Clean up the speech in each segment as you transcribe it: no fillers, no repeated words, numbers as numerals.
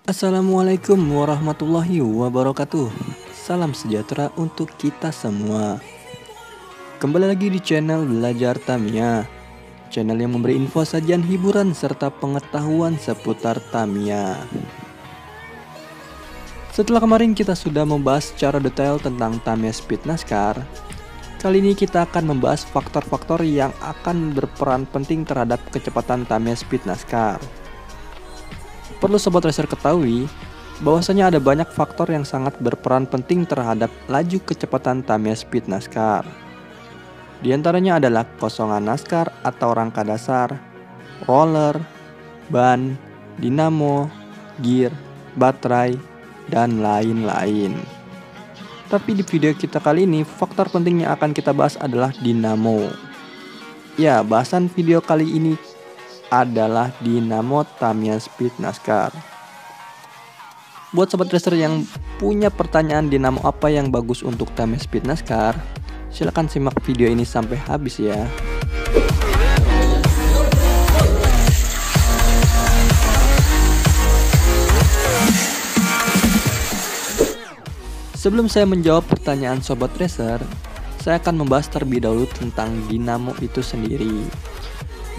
Assalamualaikum warahmatullahi wabarakatuh. Salam sejahtera untuk kita semua. Kembali lagi di channel Belajar Tamiya, channel yang memberi info, sajian, hiburan, serta pengetahuan seputar Tamiya. Setelah kemarin kita sudah membahas secara detail tentang Tamiya Speed NASCAR, kali ini kita akan membahas faktor-faktor yang akan berperan penting terhadap kecepatan Tamiya Speed NASCAR. Perlu Sobat Racer ketahui bahwasanya ada banyak faktor yang sangat berperan penting terhadap laju kecepatan Tamiya Speed NASCAR. Di antaranya adalah kosongan NASCAR atau rangka dasar, roller, ban, dinamo, gear, baterai, dan lain-lain. Tapi di video kita kali ini, faktor penting yang akan kita bahas adalah dinamo. Ya, bahasan video kali ini adalah dinamo Tamiya Speed NASCAR. Buat Sobat Racer yang punya pertanyaan dinamo apa yang bagus untuk Tamiya Speed NASCAR, silahkan simak video ini sampai habis ya. Sebelum saya menjawab pertanyaan Sobat Racer, saya akan membahas terlebih dahulu tentang dinamo itu sendiri.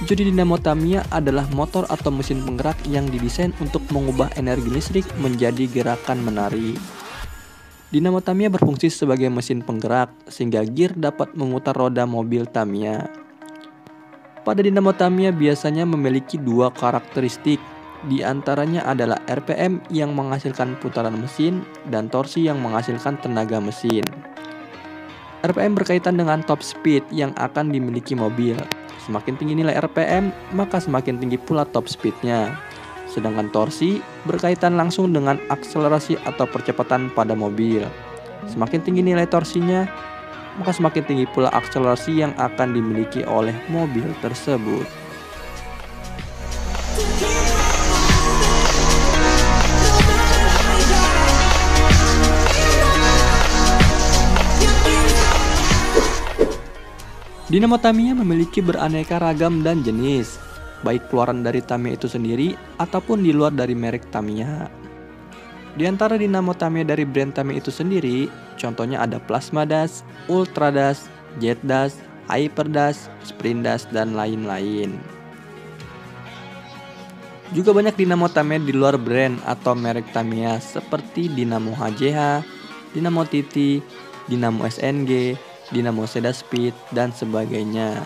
Jadi dinamo Tamiya adalah motor atau mesin penggerak yang didesain untuk mengubah energi listrik menjadi gerakan menarik. Dinamo Tamiya berfungsi sebagai mesin penggerak sehingga gear dapat memutar roda mobil Tamiya. Pada dinamo Tamiya biasanya memiliki dua karakteristik, di antaranya adalah RPM yang menghasilkan putaran mesin dan torsi yang menghasilkan tenaga mesin. RPM berkaitan dengan top speed yang akan dimiliki mobil. Semakin tinggi nilai RPM, maka semakin tinggi pula top speednya. Sedangkan torsi berkaitan langsung dengan akselerasi atau percepatan pada mobil. Semakin tinggi nilai torsinya, maka semakin tinggi pula akselerasi yang akan dimiliki oleh mobil tersebut. Dinamo Tamiya memiliki beraneka ragam dan jenis, baik keluaran dari Tamiya itu sendiri ataupun di luar dari merek Tamiya. Di antara dinamo Tamiya dari brand Tamiya itu sendiri, contohnya ada Plasma Dash, Ultra Dash, Jet Dash, Hyper Dash, Sprint Dash, dan lain-lain. Juga banyak dinamo Tamiya di luar brand atau merek Tamiya seperti dinamo HJH, dinamo TT, dinamo SNG, dinamo Seda Speed, dan sebagainya.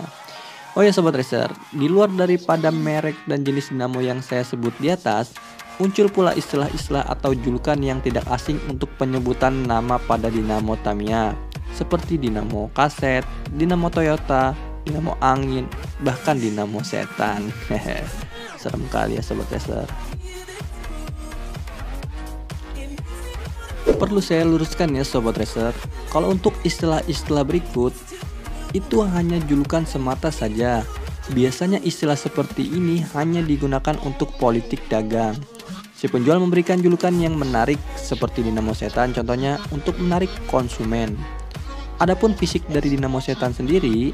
Oh ya Sobat Racer, di luar daripada merek dan jenis dinamo yang saya sebut di atas, muncul pula istilah-istilah atau julukan yang tidak asing untuk penyebutan nama pada dinamo Tamiya, seperti dinamo kaset, dinamo Toyota, dinamo angin, bahkan dinamo setan. Serem kali ya Sobat Racer. Perlu saya luruskan ya Sobat Racer, kalau untuk istilah-istilah berikut itu hanya julukan semata saja. Biasanya istilah seperti ini hanya digunakan untuk politik dagang. Si penjual memberikan julukan yang menarik seperti dinamo setan, contohnya untuk menarik konsumen. Adapun fisik dari dinamo setan sendiri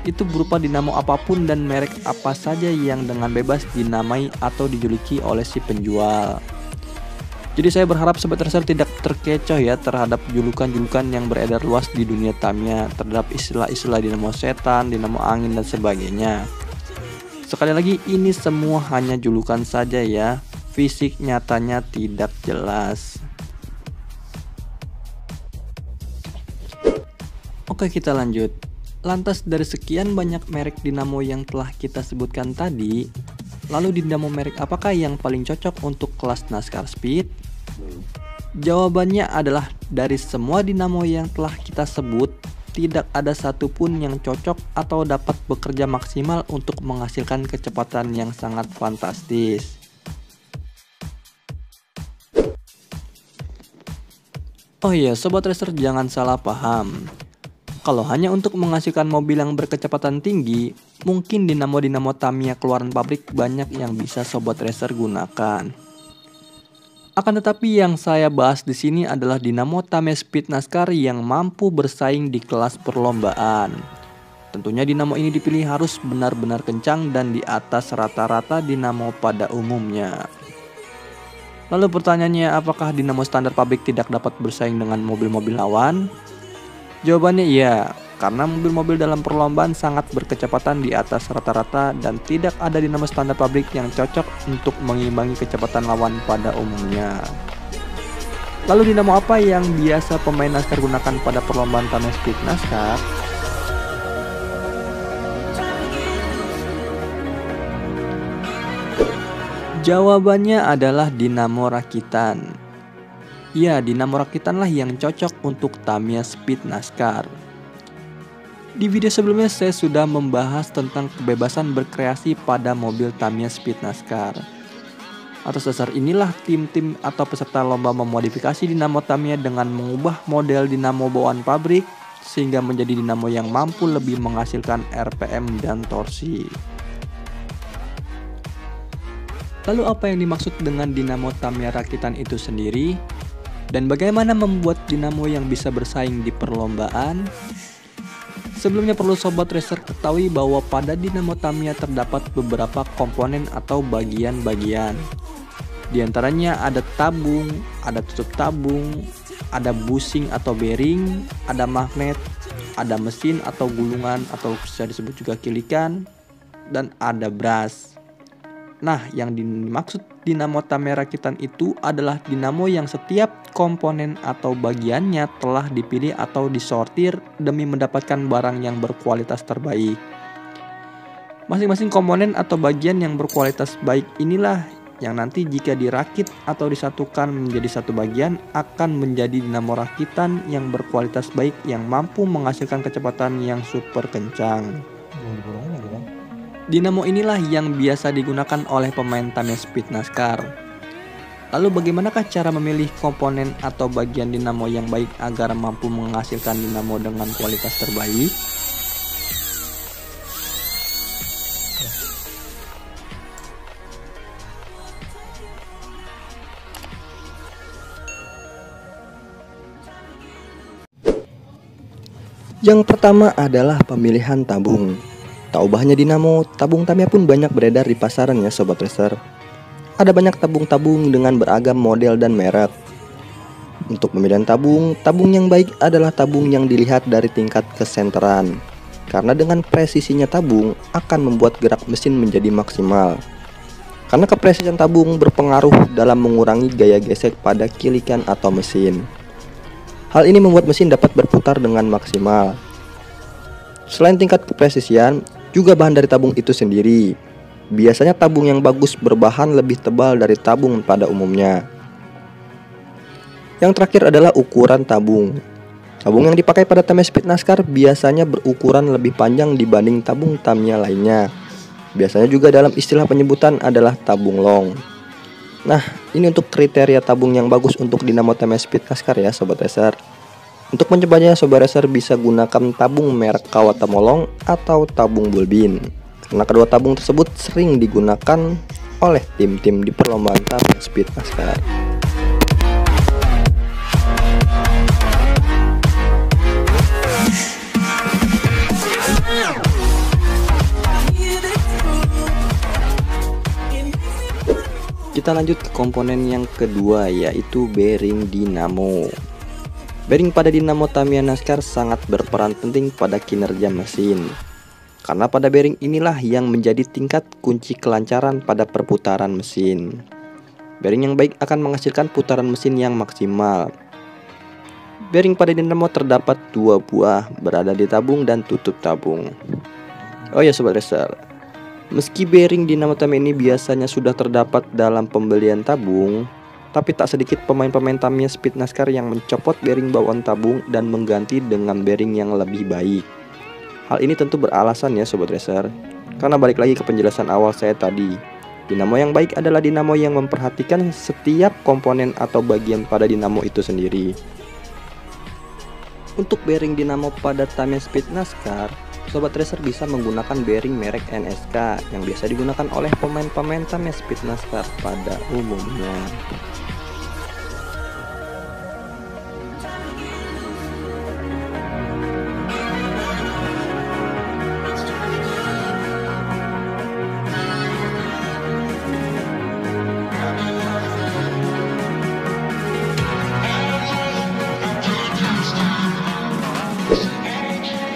itu berupa dinamo apapun dan merek apa saja yang dengan bebas dinamai atau dijuluki oleh si penjual. Jadi saya berharap Sobat Racer tidak terkecoh ya terhadap julukan-julukan yang beredar luas di dunia Tamiya terhadap istilah-istilah dinamo setan, dinamo angin, dan sebagainya. Sekali lagi, ini semua hanya julukan saja ya, fisik nyatanya tidak jelas. Oke, kita lanjut. Lantas dari sekian banyak merek dinamo yang telah kita sebutkan tadi, lalu dinamo merek apakah yang paling cocok untuk kelas NASCAR Speed? Jawabannya adalah dari semua dinamo yang telah kita sebut, tidak ada satupun yang cocok atau dapat bekerja maksimal untuk menghasilkan kecepatan yang sangat fantastis. Oh iya, Sobat Racer jangan salah paham. Kalau hanya untuk menghasilkan mobil yang berkecepatan tinggi, Mungkin dinamo-dinamo Tamiya keluaran pabrik banyak yang bisa Sobat Racer gunakan. Akan tetapi yang saya bahas di sini adalah dinamo Tamiya Speed NASCAR yang mampu bersaing di kelas perlombaan. Tentunya dinamo ini dipilih harus benar-benar kencang dan di atas rata-rata dinamo pada umumnya. Lalu pertanyaannya, apakah dinamo standar pabrik tidak dapat bersaing dengan mobil-mobil lawan? Jawabannya iya, karena mobil-mobil dalam perlombaan sangat berkecepatan di atas rata-rata dan tidak ada dinamo standar pabrik yang cocok untuk mengimbangi kecepatan lawan pada umumnya. Lalu dinamo apa yang biasa pemain NASCAR gunakan pada perlombaan Tamiya Speed NASCAR? Jawabannya adalah dinamo rakitan. Ya, dinamo rakitan lah yang cocok untuk Tamiya Speed NASCAR. Di video sebelumnya saya sudah membahas tentang kebebasan berkreasi pada mobil Tamiya Speed NASCAR. Atas dasar inilah tim-tim atau peserta lomba memodifikasi dinamo Tamiya dengan mengubah model dinamo bawaan pabrik sehingga menjadi dinamo yang mampu lebih menghasilkan RPM dan torsi. Lalu apa yang dimaksud dengan dinamo Tamiya rakitan itu sendiri? Dan bagaimana membuat dinamo yang bisa bersaing di perlombaan? Sebelumnya perlu Sobat Racer ketahui bahwa pada dinamo Tamiya terdapat beberapa komponen atau bagian-bagian. Di antaranya ada tabung, ada tutup tabung, ada bushing atau bearing, ada magnet, ada mesin atau gulungan atau bisa disebut juga kilikan, dan ada brass. Nah, yang dimaksud dinamo Tamiya rakitan itu adalah dinamo yang setiap komponen atau bagiannya telah dipilih atau disortir demi mendapatkan barang yang berkualitas terbaik. Masing-masing komponen atau bagian yang berkualitas baik inilah yang nanti jika dirakit atau disatukan menjadi satu bagian akan menjadi dinamo rakitan yang berkualitas baik yang mampu menghasilkan kecepatan yang super kencang. Dinamo inilah yang biasa digunakan oleh pemain Tamiya Speed NASCAR. Lalu bagaimanakah cara memilih komponen atau bagian dinamo yang baik agar mampu menghasilkan dinamo dengan kualitas terbaik? Yang pertama adalah pemilihan tabung. Tak ubahnya dinamo, tabung Tamiya pun banyak beredar di pasaran ya Sobat Racer. Ada banyak tabung-tabung dengan beragam model dan merek. Untuk pemilihan tabung, tabung yang baik adalah tabung yang dilihat dari tingkat kesenteran. Karena dengan presisinya tabung akan membuat gerak mesin menjadi maksimal. Karena kepresisian tabung berpengaruh dalam mengurangi gaya gesek pada kilikan atau mesin. Hal ini membuat mesin dapat berputar dengan maksimal. Selain tingkat kepresisian, juga bahan dari tabung itu sendiri. Biasanya tabung yang bagus berbahan lebih tebal dari tabung pada umumnya. Yang terakhir adalah ukuran tabung. Tabung yang dipakai pada Tamiya Speed NASCAR biasanya berukuran lebih panjang dibanding tabung Tamiya lainnya. Biasanya juga dalam istilah penyebutan adalah tabung long. Nah, ini untuk kriteria tabung yang bagus untuk dinamo Tamiya Speed NASCAR ya Sobat Racer. Untuk mencobanya, Sobat Racer bisa gunakan tabung merek Kawata Molong atau tabung Bulbin. Karena kedua tabung tersebut sering digunakan oleh tim-tim di perlombaan Tamiya Speed NASCAR. Kita lanjut ke komponen yang kedua, yaitu bearing dinamo. Bearing pada dinamo Tamiya NASCAR sangat berperan penting pada kinerja mesin. Karena pada bearing inilah yang menjadi tingkat kunci kelancaran pada perputaran mesin. Bearing yang baik akan menghasilkan putaran mesin yang maksimal. Bearing pada dinamo terdapat dua buah, berada di tabung dan tutup tabung. Oh ya Sobat Racer, meski bearing dinamo Tamiya ini biasanya sudah terdapat dalam pembelian tabung, tapi tak sedikit pemain-pemain Tamiya Speed NASCAR yang mencopot bearing bawaan tabung dan mengganti dengan bearing yang lebih baik. Hal ini tentu beralasan ya Sobat Racer, karena balik lagi ke penjelasan awal saya tadi. Dinamo yang baik adalah dinamo yang memperhatikan setiap komponen atau bagian pada dinamo itu sendiri. Untuk bearing dinamo pada Tamiya Speed NASCAR, Sobat Racer bisa menggunakan bearing merek NSK yang biasa digunakan oleh pemain-pemain Tamiya Speed NASCAR pada umumnya.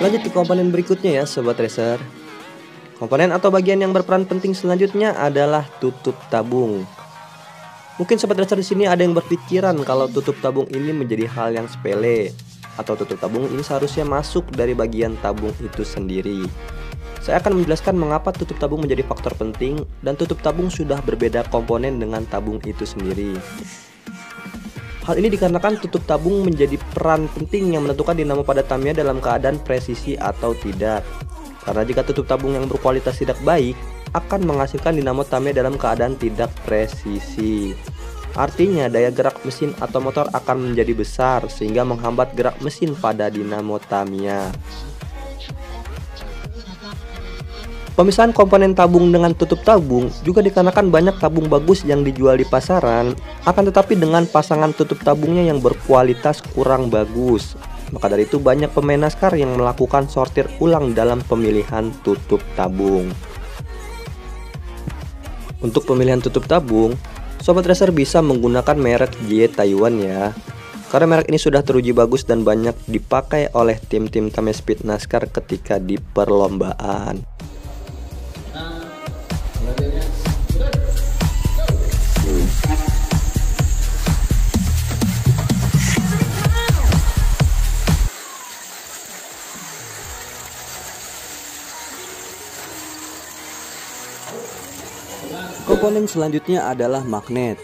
Lanjut ke komponen berikutnya ya Sobat Racer. Komponen atau bagian yang berperan penting selanjutnya adalah tutup tabung. Mungkin Sobat Racer di sini ada yang berpikiran kalau tutup tabung ini menjadi hal yang sepele, atau tutup tabung ini seharusnya masuk dari bagian tabung itu sendiri. Saya akan menjelaskan mengapa tutup tabung menjadi faktor penting dan tutup tabung sudah berbeda komponen dengan tabung itu sendiri. Hal ini dikarenakan tutup tabung menjadi peran penting yang menentukan dinamo pada Tamiya dalam keadaan presisi atau tidak. Karena jika tutup tabung yang berkualitas tidak baik, akan menghasilkan dinamo Tamiya dalam keadaan tidak presisi. Artinya daya gerak mesin atau motor akan menjadi besar sehingga menghambat gerak mesin pada dinamo Tamiya. Pemisahan komponen tabung dengan tutup tabung juga dikarenakan banyak tabung bagus yang dijual di pasaran, akan tetapi dengan pasangan tutup tabungnya yang berkualitas kurang bagus. Maka dari itu banyak pemain NASCAR yang melakukan sortir ulang dalam pemilihan tutup tabung. Untuk pemilihan tutup tabung, Sobat Racer bisa menggunakan merek JE Taiwan ya. Karena merek ini sudah teruji bagus dan banyak dipakai oleh tim-tim Tamiya Speed NASCAR ketika di perlombaan. Komponen selanjutnya adalah magnet.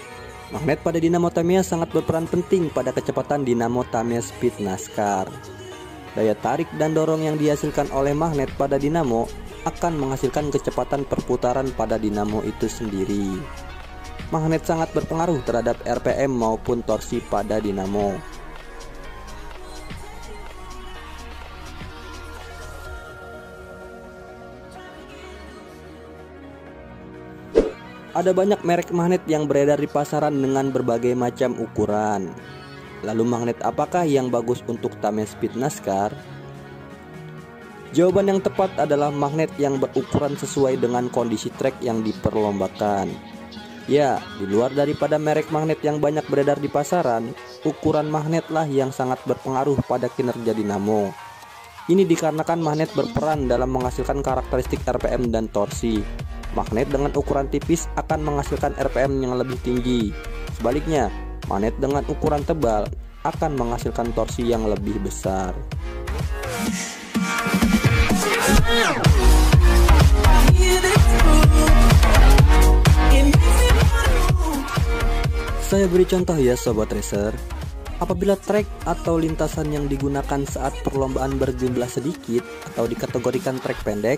Magnet pada dinamo Tamiya sangat berperan penting pada kecepatan dinamo Tamiya Speed NASCAR. Daya tarik dan dorong yang dihasilkan oleh magnet pada dinamo akan menghasilkan kecepatan perputaran pada dinamo itu sendiri. Magnet sangat berpengaruh terhadap RPM maupun torsi pada dinamo. Ada banyak merek magnet yang beredar di pasaran dengan berbagai macam ukuran. Lalu magnet apakah yang bagus untuk Tamiya Speed NASCAR? Jawaban yang tepat adalah magnet yang berukuran sesuai dengan kondisi trek yang diperlombakan. Ya, di luar daripada merek magnet yang banyak beredar di pasaran, ukuran magnetlah yang sangat berpengaruh pada kinerja dinamo. Ini dikarenakan magnet berperan dalam menghasilkan karakteristik RPM dan torsi. Magnet dengan ukuran tipis akan menghasilkan RPM yang lebih tinggi. Sebaliknya, magnet dengan ukuran tebal akan menghasilkan torsi yang lebih besar. Saya beri contoh ya Sobat Racer. Apabila trek atau lintasan yang digunakan saat perlombaan berjumlah sedikit atau dikategorikan trek pendek,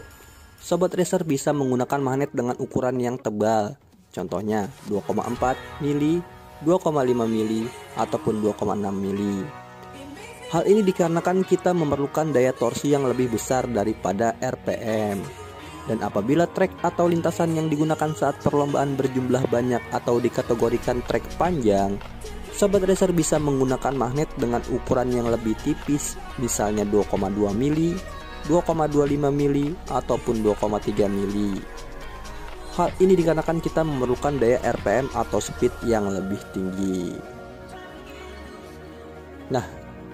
Sobat Racer bisa menggunakan magnet dengan ukuran yang tebal. Contohnya 2,4 mili, 2,5 mili, ataupun 2,6 mili. Hal ini dikarenakan kita memerlukan daya torsi yang lebih besar daripada RPM. Dan apabila trek atau lintasan yang digunakan saat perlombaan berjumlah banyak atau dikategorikan trek panjang, Sobat Racer bisa menggunakan magnet dengan ukuran yang lebih tipis, misalnya 2,2 mili, 2,25 mili, ataupun 2,3 mili. Hal ini dikarenakan kita memerlukan daya RPM atau speed yang lebih tinggi. Nah,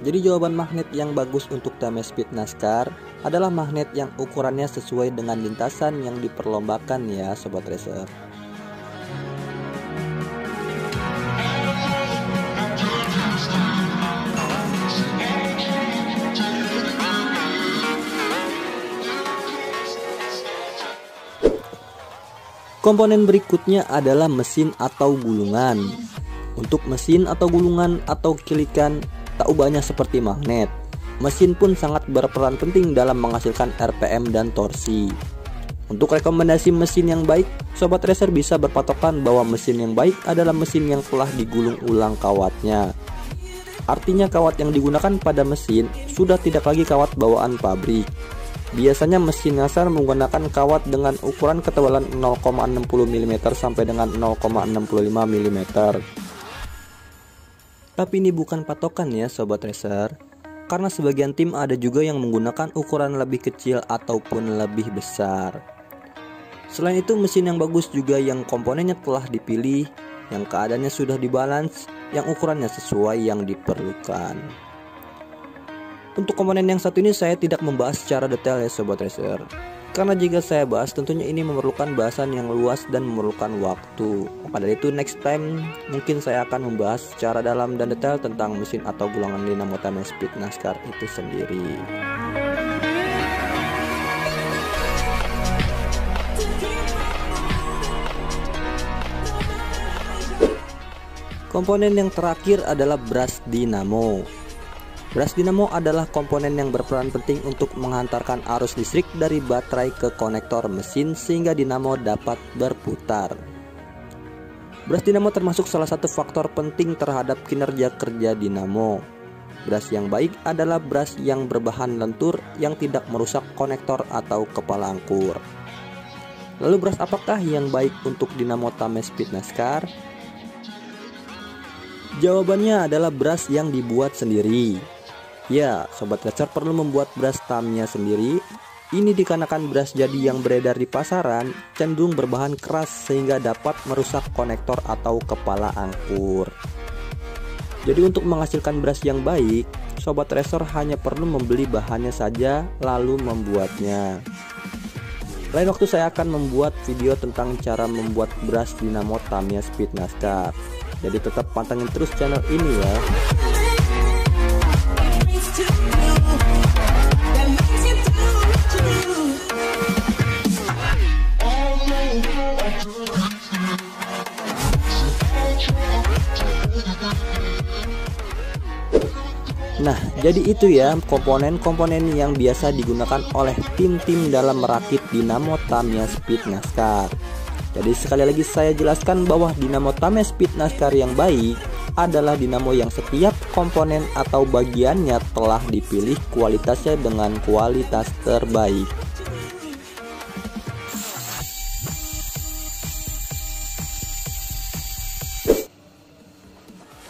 jadi jawaban magnet yang bagus untuk Tamiya Speed NASCAR adalah magnet yang ukurannya sesuai dengan lintasan yang diperlombakan ya Sobat Racer. Komponen berikutnya adalah mesin atau gulungan. Untuk mesin atau gulungan atau kilikan tak ubahnya seperti magnet. Mesin pun sangat berperan penting dalam menghasilkan RPM dan torsi. Untuk rekomendasi mesin yang baik, Sobat Racer bisa berpatokan bahwa mesin yang baik adalah mesin yang telah digulung ulang kawatnya. Artinya kawat yang digunakan pada mesin sudah tidak lagi kawat bawaan pabrik. Biasanya mesin NASCAR menggunakan kawat dengan ukuran ketebalan 0,60 mm sampai dengan 0,65 mm. Tapi ini bukan patokan ya sobat racer, karena sebagian tim ada juga yang menggunakan ukuran lebih kecil ataupun lebih besar. Selain itu, mesin yang bagus juga yang komponennya telah dipilih, yang keadaannya sudah dibalance, yang ukurannya sesuai yang diperlukan. Untuk komponen yang satu ini saya tidak membahas secara detail ya sobat racer, karena jika saya bahas tentunya ini memerlukan bahasan yang luas dan memerlukan waktu. Maka dari itu next time mungkin saya akan membahas secara dalam dan detail tentang mesin atau gulungan dinamo Tamiya Speed NASCAR itu sendiri. Komponen yang terakhir adalah brush dinamo. Brush dinamo adalah komponen yang berperan penting untuk menghantarkan arus listrik dari baterai ke konektor mesin sehingga dinamo dapat berputar. Brush dinamo termasuk salah satu faktor penting terhadap kinerja kerja dinamo. Brush yang baik adalah brush yang berbahan lentur yang tidak merusak konektor atau kepala angkur. Lalu brush apakah yang baik untuk dinamo Tamiya Speed NASCAR? Jawabannya adalah brush yang dibuat sendiri. Ya, sobat racer perlu membuat brush Tamiya sendiri. Ini dikarenakan brush jadi yang beredar di pasaran cenderung berbahan keras sehingga dapat merusak konektor atau kepala angkur. Jadi untuk menghasilkan brush yang baik, sobat racer hanya perlu membeli bahannya saja lalu membuatnya. Lain waktu saya akan membuat video tentang cara membuat brush dinamo Tamiya Speed NASCAR. Jadi tetap pantengin terus channel ini ya. Nah, jadi itu ya komponen-komponen yang biasa digunakan oleh tim-tim dalam merakit dinamo Tamiya Speed NASCAR. Jadi sekali lagi saya jelaskan bahwa dinamo Tamiya Speed NASCAR yang baik adalah dinamo yang setiap komponen atau bagiannya telah dipilih kualitasnya dengan kualitas terbaik.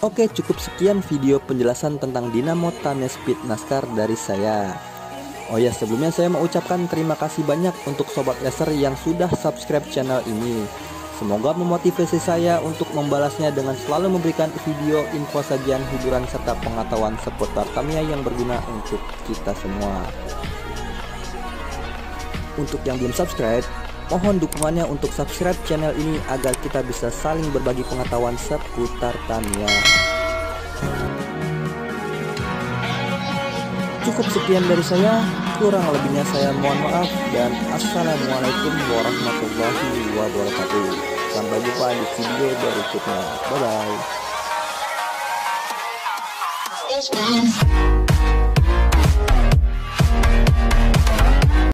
Oke, cukup sekian video penjelasan tentang dinamo Tamiya Speed NASCAR dari saya. Oh ya, sebelumnya saya mau ucapkan terima kasih banyak untuk sobat racer yang sudah subscribe channel ini. Semoga memotivasi saya untuk membalasnya dengan selalu memberikan video, info sajian, hiburan serta pengetahuan seputar Tamiya yang berguna untuk kita semua. Untuk yang belum subscribe, mohon dukungannya untuk subscribe channel ini agar kita bisa saling berbagi pengetahuan seputar Tamiya. Cukup sekian dari saya, kurang lebihnya saya mohon maaf dan assalamualaikum warahmatullahi wabarakatuh. Sampai jumpa di video berikutnya. Bye bye.